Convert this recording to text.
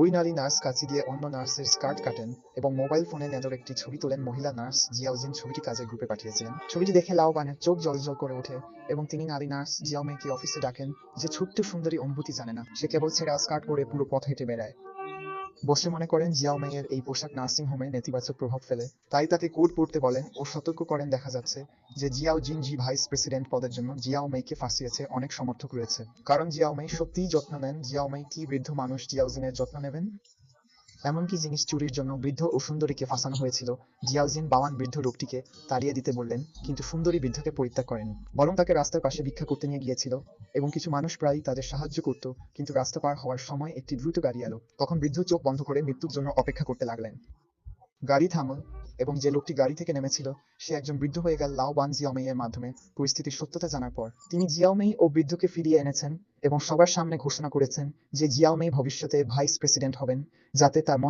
ওই নারী নার্স কাঁচি দিয়ে অন্য নার্সের স্কার্ট কাটেন এবং মোবাইল ফোনে নেদর একটি ছবি তোলেন। মহিলা নার্স জিয়াওজিন ছবিটি কাজের গ্রুপে পাঠিয়েছিলেন। ছবিটি দেখে লাও বানের চোখ জ্বলজ্বল করে ওঠে এবং তিনি নারী নার্স জিয়াও মেইকে অফিসে ডাকেন। যে ছোট্ট সুন্দরী অনুভূতি জানে না, সে কেবল ছেঁড়া স্কার্ট পরে পুরো পথ হেঁটে বেড়ায়। বসে মনে করেন জিয়াও মেইয়ের এই পোশাক নার্সিং হোমে নেতিবাচক প্রভাব ফেলে, তাই তাকে কোড পড়তে বলেন ও সতর্ক করেন। দেখা যাচ্ছে যে জিয়াও জিন জি ভাইস প্রেসিডেন্ট পদের জন্য জিয়াও মেইকে ফাঁসিয়েছে অনেক সমর্থক রয়েছে, কারণ জিয়াও মেই সত্যিই যত্ন নেন। জিয়াও মেই কি বৃদ্ধ মানুষ জিয়াও জিনের যত্ন নেবেন? এমনকি জিনিস চুরির জন্য বৃদ্ধ ও সুন্দরীকে ফাঁসানো হয়েছিল। জিয়াওজিন বাওয়ান বৃদ্ধ লোকটিকে তাড়িয়ে দিতে বললেন, কিন্তু সুন্দরী বৃদ্ধকে পরিত্যাগ করেনি, বরং তাকে রাস্তার পাশে ভিক্ষা করতে নিয়ে গিয়েছিল। এবং কিছু মানুষ প্রায়ই তাদের সাহায্য করত। কিন্তু রাস্তা পার হওয়ার সময় একটি দ্রুত গাড়ি এলো। তখন বৃদ্ধ চোখ বন্ধ করে মৃত্যুর জন্য অপেক্ষা করতে লাগলেন। গাড়ি থামল এবং যে লোকটি গাড়ি থেকে নেমেছিল সে একজন বৃদ্ধ হয়ে গেল। লাও বান জিয়াওমেই এর মাধ্যমে পরিস্থিতির সত্যতা জানার পর তিনি জিয়াওমেই ও বৃদ্ধকে ফিরিয়ে এনেছেন এবং সবার সামনে ঘোষণা করেছেন যে জিয়াওমেই ভবিষ্যতে ভাইস প্রেসিডেন্ট হবেন, যাতে তার মন